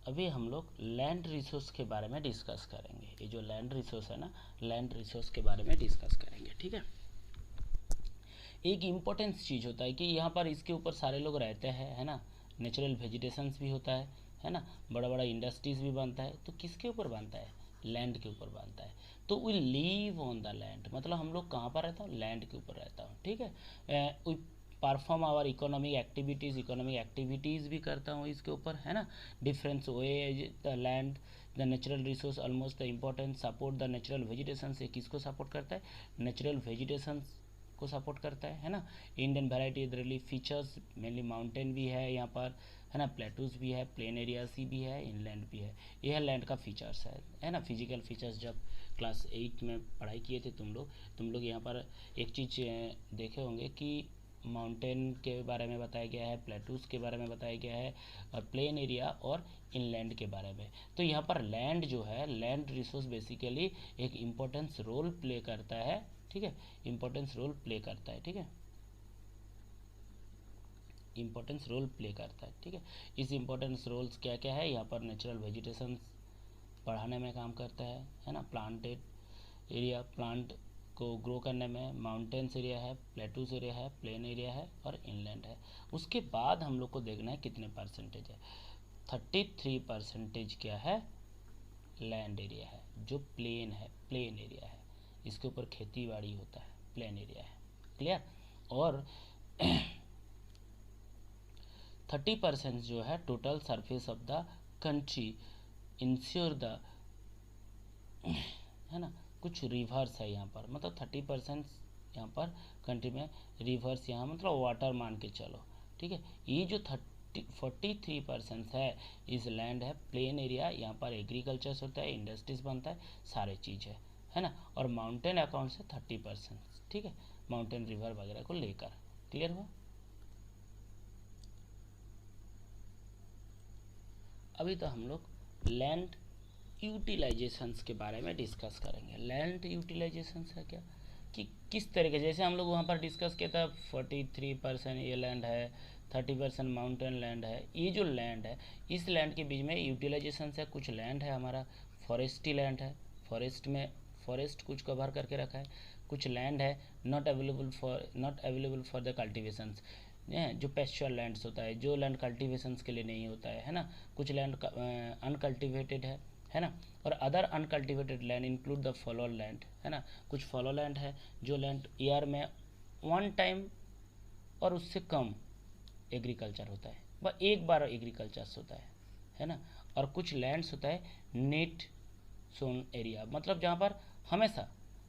अभी हम लोग लैंड रिसोर्स के बारे में डिस्कस करेंगे। ये जो लैंड रिसोर्स है ना, लैंड रिसोर्स के बारे में डिस्कस करेंगे, ठीक है। एक इम्पोर्टेंस चीज़ होता है कि यहाँ पर इसके ऊपर सारे लोग रहते हैं, है ना। नेचुरल वेजिटेशंस भी होता है ना। बड़ा बड़ा इंडस्ट्रीज भी बनता है। तो किसके ऊपर बनता है? लैंड के ऊपर बनता है। तो we live on the land, मतलब हम लोग कहाँ पर रहता हूँ? लैंड के ऊपर रहता हूँ, ठीक है। We perform our economic activities भी करता हूँ इसके ऊपर, है ना। Difference we the land the natural resource almost the important support the natural vegetation. से किसको सपोर्ट करता है? नेचुरल वेजिटेशन को सपोर्ट करता है ना। इंडियन वेराइटी रिली फीचर्स मेनली माउंटेन भी है यहाँ पर, है ना। प्लेटूज भी है, प्लेन एरियाज भी है, इनलैंड भी है। ये है लैंड का फीचर्स है ना। फिजिकल फीचर्स जब क्लास 8 में पढ़ाई किए थे तुम लोग यहाँ पर एक चीज़ देखे होंगे कि माउंटेन के बारे में बताया गया है, प्लेटूज के बारे में बताया गया है, और प्लेन एरिया और इनलैंड के बारे में। तो यहाँ पर लैंड जो है, लैंड रिसोर्स बेसिकली एक इम्पोर्टेंस रोल प्ले करता है, ठीक है। इम्पोर्टेंस रोल प्ले करता है, ठीक है। इम्पोर्टेंस रोल प्ले करता है, ठीक है। इस इम्पोर्टेंस रोल्स क्या क्या है? यहाँ पर नेचुरल वेजिटेशन बढ़ाने में काम करता है ना। प्लांटेड एरिया, प्लांट को ग्रो करने में। माउंटेन्स एरिया है, प्लेटूस एरिया है, प्लेन एरिया है और इनलैंड है। उसके बाद हम लोग को देखना है कितने परसेंटेज है। 33% क्या है? लैंड एरिया है, जो प्लेन है, प्लेन एरिया है। इसके ऊपर खेती बाड़ी होता है, प्लेन एरिया है। क्लियर? और 30% जो है total surface of the country ensure the, है ना। कुछ रिवर्स है यहाँ पर, मतलब 30% यहाँ पर कंट्री में रिवर्स, यहाँ मतलब वाटर मान के चलो, ठीक है। ये जो 43% है इस लैंड है, प्लेन एरिया। यहाँ पर एग्रीकल्चर होता है, इंडस्ट्रीज बनता है, सारे चीज़ है ना। और माउंटेन अकाउंट से 30%, ठीक है। माउंटेन रिवर वगैरह को लेकर। क्लियर हुआ? अभी तो हम लोग लैंड यूटिलाइजेशंस के बारे में डिस्कस करेंगे। लैंड यूटिलाइजेशंस है क्या, कि किस तरीके, जैसे हम लोग वहाँ पर डिस्कस किया था 43% ये लैंड है, 30% माउंटेन लैंड है। ये जो लैंड है, इस लैंड के बीच में यूटिलाइजेशन है। कुछ लैंड है हमारा फॉरेस्टी लैंड है, फॉरेस्ट में फॉरेस्ट कुछ कवर करके रखा है। कुछ लैंड है नॉट अवेलेबल फॉर द कल्टिवेशंस, जो पेस्चुअल लैंड्स होता है, जो लैंड कल्टिवेशंस के लिए नहीं होता है ना। कुछ लैंड अनकल्टिवेटेड है ना। और other uncultivated land include the follow land, है ना। कुछ फॉलो लैंड है जो लैंड ईयर में 1 टाइम और उससे कम एग्रीकल्चर होता है, वह एक बार एग्रीकल्चर होता है ना। और कुछ लैंड्स होता है नेट सोन एरिया, मतलब जहाँ पर हमेशा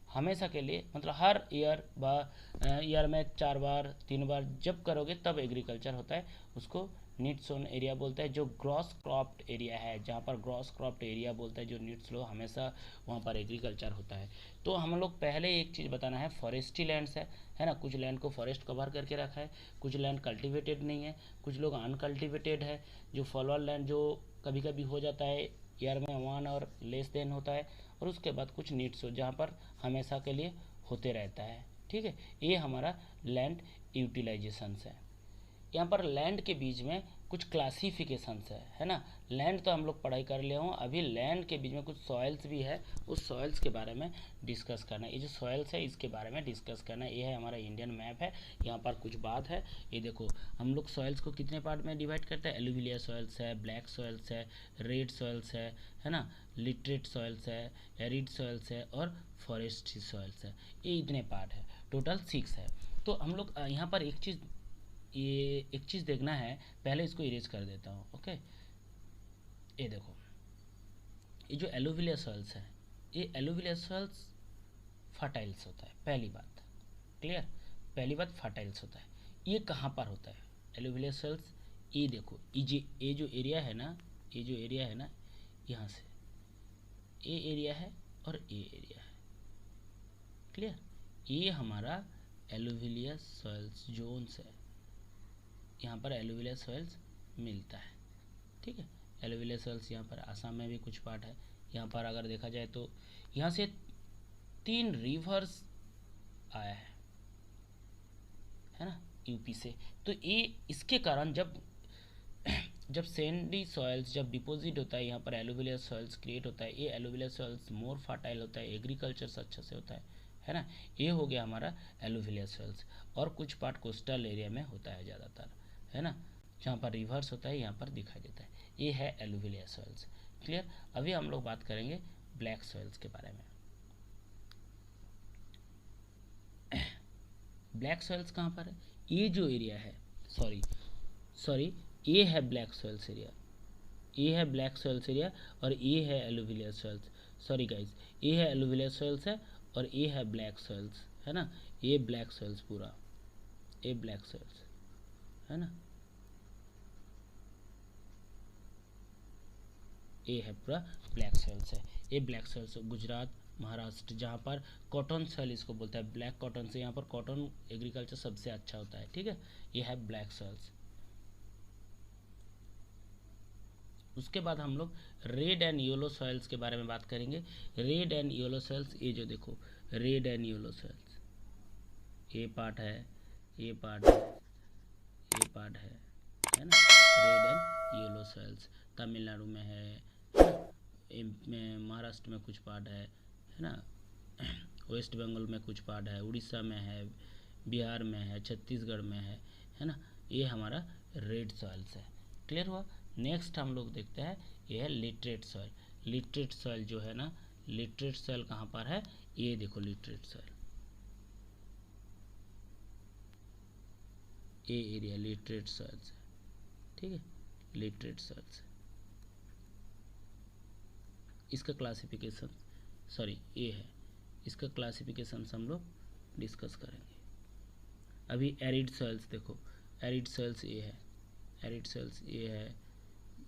हमेशा के लिए, मतलब हर ईयर में 4 बार 3 बार जब करोगे तब एग्रीकल्चर होता है, उसको नीट सोन एरिया बोलता है। जो ग्रॉस क्रॉप्ड एरिया है, जहाँ पर ग्रॉस क्रॉप्ड एरिया बोलता है, जो नीड्स लो हमेशा वहाँ पर एग्रीकल्चर होता है। तो हम लोग पहले एक चीज़ बताना है, फॉरेस्ट्री लैंड्स है ना। कुछ लैंड को फॉरेस्ट कवर करके रखा है, कुछ लैंड कल्टिवेटेड नहीं है, कुछ लोग अनकल्टिवेटेड है। जो फॉलोअर लैंड जो कभी कभी हो जाता है ईयर में 1 और लेस देन होता है। और उसके बाद कुछ नीड्स हो जहाँ पर हमेशा के लिए होते रहता है, ठीक है। ये हमारा लैंड यूटिलाइजेशन है। यहाँ पर लैंड के बीच में कुछ क्लासिफिकेशंस है ना। लैंड तो हम लोग पढ़ाई कर लिए हों, अभी लैंड के बीच में कुछ सॉइल्स भी है, उस सॉइल्स के बारे में डिस्कस करना है। ये जो सॉइल्स है इसके बारे में डिस्कस करना है। ये है हमारा इंडियन मैप है, यहाँ पर कुछ बात है। ये देखो, हम लोग सॉइल्स को कितने पार्ट में डिवाइड करते हैं? एलुविलिया सॉइल्स है, ब्लैक सॉइल्स है, रेड सॉइल्स है ना, लिटरेट सॉइल्स है, एरिड सॉइल्स है और फॉरेस्ट्री सॉइल्स है। ये इतने पार्ट है, टोटल 6 है। तो हम लोग यहाँ पर एक चीज़ देखना है, पहले इसको इरेज कर देता हूँ, ओके। ये देखो, ये जो एलुविलिया सॉइल्स है, ये एलुविलिया सॉइल्स फर्टाइल्स होता है, पहली बात। क्लियर? पहली बात फर्टाइल्स होता है। ये कहाँ पर होता है एलुविलिया सॉइल्स? ये देखो, ये जो एरिया है ना, ये जो एरिया है ना, यहाँ से ये एरिया है और ये एरिया है। क्लियर? ये हमारा एलुविलिया सॉइल्स जोन्स है, यहाँ पर एलुविलिया सॉइल्स मिलता है, ठीक है। एलुविलिया सॉइल्स यहाँ पर आसाम में भी कुछ पार्ट है। यहाँ पर अगर देखा जाए तो यहाँ से 3 रिवर्स आया है ना, यूपी से। तो ये इसके कारण जब जब सैंडी सॉइल्स जब डिपॉजिट होता है यहाँ पर एलुवियल सॉइल्स क्रिएट होता है, ये एलुवियल सॉइल्स मोर फर्टाइल होता है, एग्रीकल्चर से अच्छा से होता है ना। ये हो गया हमारा एलुवियल सॉइल्स। और कुछ पार्ट कोस्टल एरिया में होता है ज़्यादातर, है ना, जहाँ पर रिवर्स होता है यहाँ पर दिखाई देता है। ये है एलुवियल सॉइल्स। क्लियर। अभी हम लोग बात करेंगे ब्लैक सॉइल्स के बारे में। ब्लैक सॉइल्स कहाँ पर है? ये जो एरिया है, सॉरी ये है ब्लैक सॉइल्स एरिया, ये है ब्लैक सॉइल्स एरिया और ये है एलुवियल सॉइल्स। सॉरी गाइस, ये है एलुवियल सॉइल्स है और ये है ब्लैक सॉइल्स, है ना। ये ब्लैक सॉइल्स पूरा, ये ब्लैक सॉइल्स, है ना, ये है पूरा ब्लैक सॉइल्स है। ये ब्लैक सॉइल्स गुजरात, महाराष्ट्र, जहाँ पर कॉटन सॉइल इसको बोलता है, ब्लैक कॉटन से यहाँ पर कॉटन एग्रीकल्चर सबसे अच्छा होता है, ठीक है। ये है ब्लैक सॉइल्स। उसके बाद हम लोग रेड एंड येलो सॉइल्स के बारे में बात करेंगे। रेड एंड येलो सॉइल्स, ये जो देखो रेड एंड येलो सॉइल्स, ये पार्ट है, ये पार्ट है, ये पार्ट है ना। Red and yellow soils Tamil Nadu में है ना, महाराष्ट्र में कुछ पार्ट है ना, वेस्ट बंगाल में कुछ पार्ट है, उड़ीसा में है, बिहार में है, छत्तीसगढ़ में है ना। ये हमारा रेड सॉइल्स है। क्लियर हुआ। नेक्स्ट हम लोग देखते हैं, ये है लिटरेट सॉइल। लिटरेट सॉइल जो है ना, लिटरेट सॉइल कहाँ पर है? ये देखो लिटरेट सॉइल, ये एरिया लिटरेट सॉइल्स है, ठीक है, लिटरेट सॉइल्स। इसका क्लासिफिकेशन, सॉरी ये है, इसका क्लासिफिकेशन हम लोग डिस्कस करेंगे। अभी एरिड सॉइल्स देखो, एरिड सॉइल्स ये है, एरिड सॉइल्स ये है,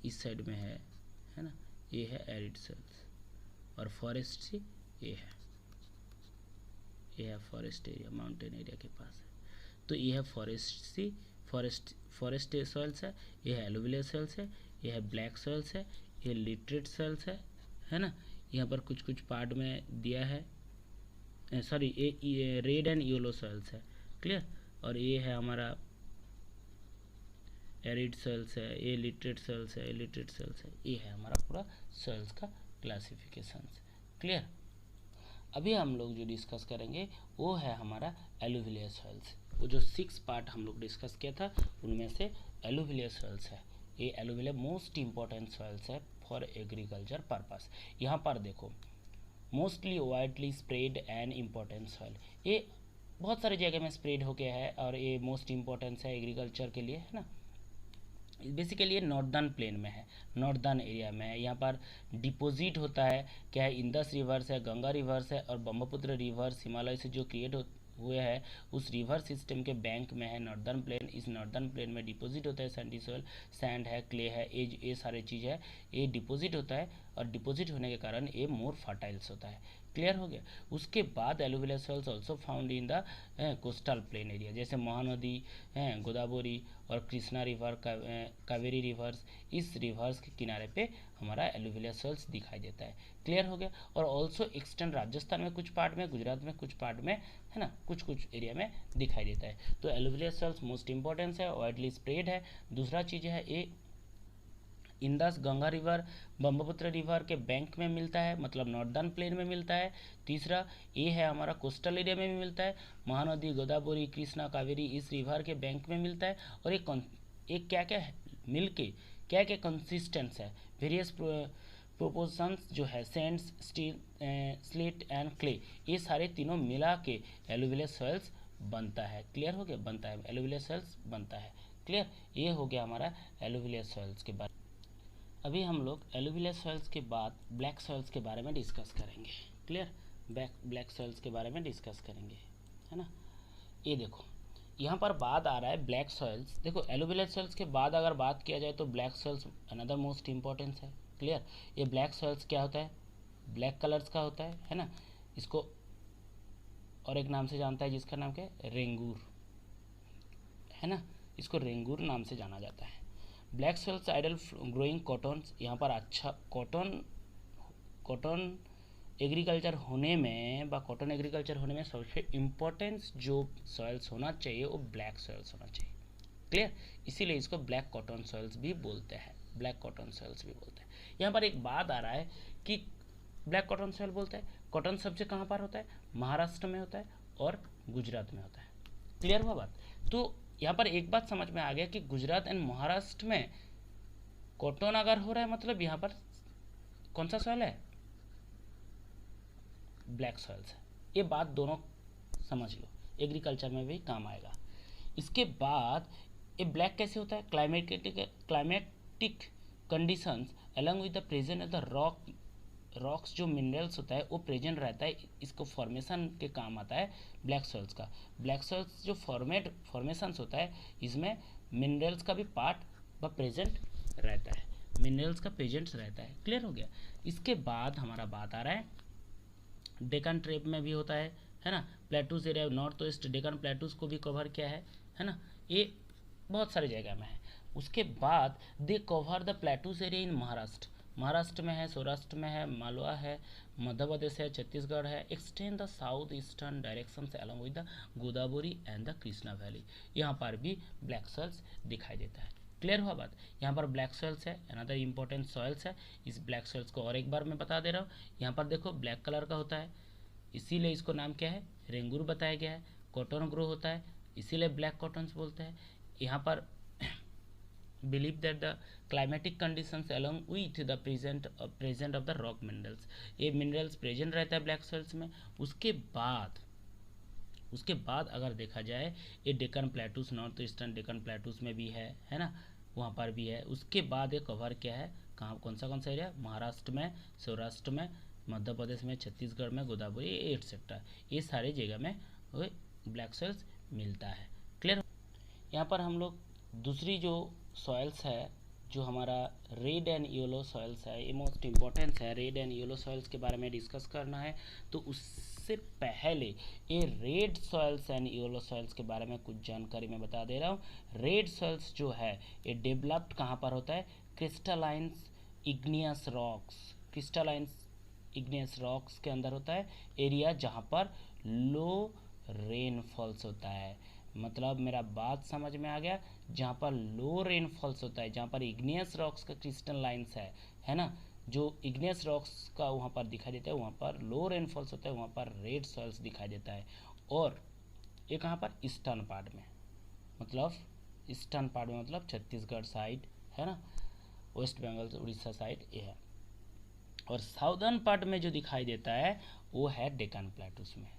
इस साइड में है ना, ये है एरिड सॉइल्स। और फॉरेस्ट सी ये है फॉरेस्ट एरिया, माउंटेन एरिया के पास है, तो ये है फॉरेस्ट सी, फॉरेस्ट सॉइल्स है, ये है एलुवियल सॉइल्स है, ये है ब्लैक सॉइल्स है, ये लिटरेट सॉइल्स है ना। यहाँ पर कुछ कुछ पार्ट में दिया है, सॉरी ये रेड एंड येलो सॉइल्स है। क्लियर। और ये है हमारा एरिड सॉइल्स है, ये लिटरेट सॉइल्स है, ये लिटरेट सॉइल्स है, ये है हमारा पूरा सॉइल्स का क्लासिफिकेशन। क्लियर। अभी हम लोग जो डिस्कस करेंगे वो है हमारा एलुवियल सॉइल्स। वो जो 6 पार्ट हम लोग डिस्कस किया था उनमें से एलुवियल सॉइल्स है। ये एलुवियल मोस्ट इम्पॉर्टेंट सॉइल्स है फॉर एग्रीकल्चर पर्पस। यहाँ पर देखो mostly widely spread and important soil, ये बहुत सारी जगह में स्प्रेड हो गया है और ये मोस्ट इम्पोर्टेंस है एग्रीकल्चर के लिए, है ना। बेसिकली ये नॉर्दर्न प्लेन में है, नॉर्दर्न एरिया में है। यहाँ पर डिपॉजिट होता है, क्या है, इंदस रिवर्स है, गंगा रिवर्स है और ब्रह्मपुत्र रिवर्स हिमालय से जो क्रिएट हुए हैं उस रिवर सिस्टम के बैंक में है नॉर्दर्न प्लेन। इस नॉर्दर्न प्लेन में डिपॉजिट होता है सैंडी सॉइल, सैंड है, क्ले है, ये सारे चीज़ है, ये डिपॉजिट होता है और डिपॉजिट होने के कारण ये मोर फर्टाइल्स होता है। क्लियर हो गया। उसके बाद alluvial soils also found in the coastal plain area, जैसे महानदी, गोदावरी और कृष्णा रिवर, कावेरी रिवर्स, इस रिवर्स के किनारे पे हमारा एलुवियल सॉइल्स दिखाई देता है। क्लियर हो गया। और ऑल्सो एक्सटेंड राजस्थान में कुछ पार्ट में, गुजरात में कुछ पार्ट में, है ना, कुछ कुछ एरिया में दिखाई देता है। तो एलुवियल सॉइल्स मोस्ट इंपॉर्टेंस है, वाइडली स्प्रेड है। दूसरा चीज़ है ये Indus, Ganga river, Brahmaputra river के बैंक में मिलता है, मतलब नॉर्दर्न प्लेन में मिलता है। तीसरा ये है हमारा कोस्टल एरिया में भी मिलता है, महानदी, गोदावरी, कृष्णा, कावेरी इस रिवर के बैंक में मिलता है। और एक क्या क्या है मिलके क्या क्या कंसिस्टेंस है, वेरियस प्रोपोर्शंस जो है, Sands, steel, slate and clay, ये सारे तीनों मिला के एलुवियल सॉइल्स बनता है। क्लियर हो गया, बनता है एलुवियल सॉइल्स बनता है। क्लियर। ये हो गया हमारा एलुवियल सॉइल्स के बारे। अभी हम लोग एलुवियल सॉइल्स के बाद ब्लैक सॉइल्स के बारे में डिस्कस करेंगे। क्लियर। ब्लैक सॉइल्स के बारे में डिस्कस करेंगे, है ना। ये देखो यहाँ पर बात आ रहा है ब्लैक सॉइल्स। देखो एलुवियल सॉइल्स के बाद अगर बात किया जाए तो black soils another most importance है। क्लियर। ये ब्लैक सॉइल्स क्या होता है? ब्लैक कलर्स का होता है ना। इसको और एक नाम से जानता है जिसका नाम क्या है, रेंगूर, है ना। इसको रेंगूर नाम से जाना जाता है। Black soils ideal growing cotton, यहाँ पर अच्छा कॉटन एग्रीकल्चर होने में कॉटन एग्रीकल्चर होने में सबसे इम्पोर्टेंस जो सॉइल्स होना चाहिए वो ब्लैक सॉइल्स होना चाहिए। क्लियर, इसीलिए इसको ब्लैक कॉटन सॉइल्स भी बोलते हैं, ब्लैक कॉटन सॉइल्स भी बोलते हैं। यहाँ पर एक बात आ रहा है कि ब्लैक कॉटन सॉइल बोलते हैं, कॉटन सब्जी कहाँ पर होता है, महाराष्ट्र में होता है और गुजरात में होता है। क्लियर हुआ बात। तो यहाँ पर एक बात समझ में आ गया कि गुजरात एंड महाराष्ट्र में कॉटन अगर हो रहा है मतलब यहाँ पर कौन सा सॉइल है, ब्लैक सॉइल्स है। ये बात दोनों समझ लो, एग्रीकल्चर में भी काम आएगा। इसके बाद ये ब्लैक कैसे होता है, climatic conditions along with the present of the rocks जो मिनरल्स होता है वो प्रेजेंट रहता है, इसको फॉर्मेशन के काम आता है ब्लैक सॉइल्स का। ब्लैक सॉइल्स जो फॉर्मेशंस होता है इसमें मिनरल्स का भी पार्ट व प्रेजेंट रहता है, मिनरल्स का प्रेजेंट रहता है। क्लियर हो गया। इसके बाद हमारा बात आ रहा है डेकन ट्रेप में भी होता है ना, plateaus area north east Deccan plateaus को भी कवर किया है ना, ये बहुत सारी जगह में है। उसके बाद they cover the plateaus area in Maharashtra में है, सौराष्ट्र में है, मालवा है, मध्य प्रदेश है, छत्तीसगढ़ है, extend the south eastern direction से along with the Godavari and the Krishna valley. यहाँ पर भी ब्लैक सॉइल्स दिखाई देता है। क्लियर हुआ बात। यहाँ पर ब्लैक सॉइल्स है, अनदर इंपॉर्टेंट सॉइल्स है। इस ब्लैक सॉइल्स को और एक बार मैं बता दे रहा हूँ। यहाँ पर देखो ब्लैक कलर का होता है, इसीलिए इसको नाम क्या है, रेंगूर बताया गया है। कॉटन ग्रो होता है, इसीलिए ब्लैक कॉटन्स बोलते हैं। यहाँ पर believe that the climatic conditions along with the present of the rock minerals, ये मिनरल्स प्रेजेंट रहता है ब्लैक सॉइल्स में। उसके बाद अगर देखा जाए ये Deccan plateaus north eastern Deccan plateaus में भी है ना, वहाँ पर भी है। उसके बाद ये कवर क्या है, कहाँ कौन सा एरिया, महाराष्ट्र में, सौराष्ट्र में, मध्य प्रदेश में, छत्तीसगढ़ में, गोदावरी एटसेट्रा, ये सारे जगह में ब्लैक सॉइल्स मिलता है। क्लियर। यहाँ पर हम लोग दूसरी जो सॉइल्स है, जो हमारा रेड एंड येलो सॉइल्स है, ये मोस्ट इम्पॉर्टेंट है। रेड एंड येलो सॉइल्स के बारे में डिस्कस करना है, तो उससे पहले ये red soils and yellow soils के बारे में कुछ जानकारी मैं बता दे रहा हूँ। रेड सॉइल्स जो है ये डेवलप्ड कहाँ पर होता है, क्रिस्टलाइंस इग्नियस रॉक्स के अंदर होता है, एरिया जहाँ पर लो रेनफॉल्स होता है। मतलब मेरा बात समझ में आ गया, जहाँ पर लो रेनफॉल्स होता है, जहाँ पर इग्नियस रॉक्स का क्रिस्टल लाइन्स है ना, जो इग्नियस रॉक्स का वहाँ पर दिखाई देता है, वहाँ पर लो रेनफॉल्स होता है, वहाँ पर रेड सॉइल्स दिखाई देता है। और ये कहाँ पर, ईस्टर्न पार्ट में, मतलब छत्तीसगढ़ साइड है ना, वेस्ट बंगाल उड़ीसा साइड ये है। और साउदर्न पार्ट में जो दिखाई देता है वो है डेकन प्लेटूस में।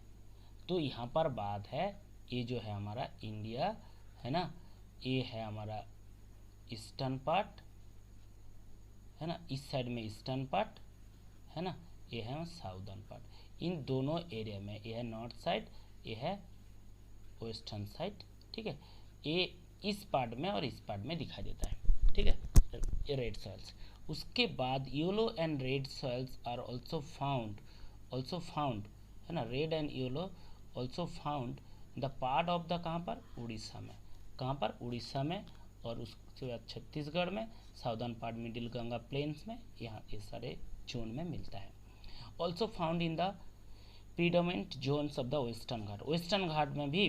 तो यहाँ पर बात है, ये जो है हमारा इंडिया है ना, ये है हमारा ईस्टर्न पार्ट है ना, इस साइड में ईस्टर्न पार्ट है ना, ये है साउदर्न पार्ट। इन दोनों एरिया में, ये है नॉर्थ साइड, ये है वेस्टर्न साइड, ठीक है। ये इस पार्ट में और इस पार्ट में दिखाई देता है, ठीक है, ये रेड सॉइल्स। उसके बाद yellow and red soils are also found है ना, red and yellow also found the part of the, कहाँ पर, उड़ीसा में, कहाँ पर, उड़ीसा में, और उसके बाद छत्तीसगढ़ में, southern part middle Ganga plains में, यहाँ ये सारे जोन में मिलता है। Also found in the predominant zones of the western ghat में भी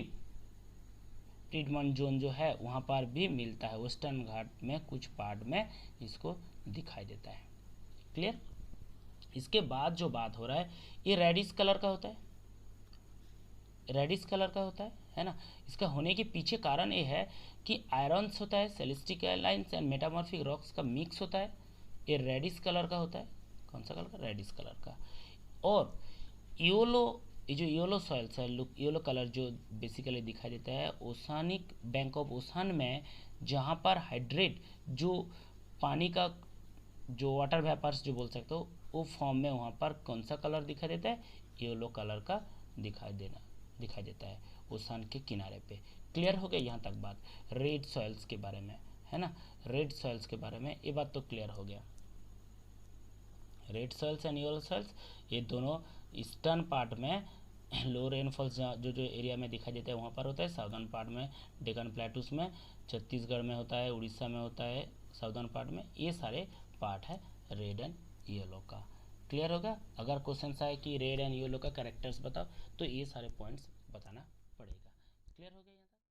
प्रीडोमिनेंट जोन जो है वहाँ पर भी मिलता है। वेस्टर्न घाट में कुछ पार्ट में इसको दिखाई देता है। क्लियर। इसके बाद जो बात हो रहा है, ये रेडिश कलर का होता है ना। इसका होने के पीछे कारण ये है कि आयरन्स होता है, सेलेस्टिक लाइन्स एंड मेटामॉर्फिक रॉक्स का मिक्स होता है। ये रेडिश कलर का होता है, कौन सा कलर का, रेडिश कलर का। और येलो, ये जो येलो सॉइल्स है, येलो कलर जो बेसिकली दिखाई देता है ओसानिक बैंक ऑफ ओसान में, जहाँ पर हाइड्रेट जो पानी का जो वाटर वेपर्स जो बोल सकते हो वो फॉर्म में, वहाँ पर कौन सा कलर दिखाई देता है, येलो कलर का दिखाई देता है ओसान के किनारे पे। क्लियर हो गया यहाँ तक बात रेड सॉइल्स के बारे में, है ना। रेड सॉइल्स के बारे में ये बात तो क्लियर हो गया। Red soils and yellow soils ये दोनों ईस्टर्न पार्ट में लो रेनफॉल्स जो एरिया में दिखाई देता है वहाँ पर होता है। साउदर्न पार्ट में डेकन प्लेटूस में, छत्तीसगढ़ में होता है, उड़ीसा में होता है, साउदर्न पार्ट में, ये सारे पार्ट है रेड एंड येलो का। क्लियर होगा। अगर क्वेश्चन आए कि रेड एंड येलो का कैरेक्टर्स बताओ तो ये सारे पॉइंट्स बताना पड़ेगा। क्लियर हो गया।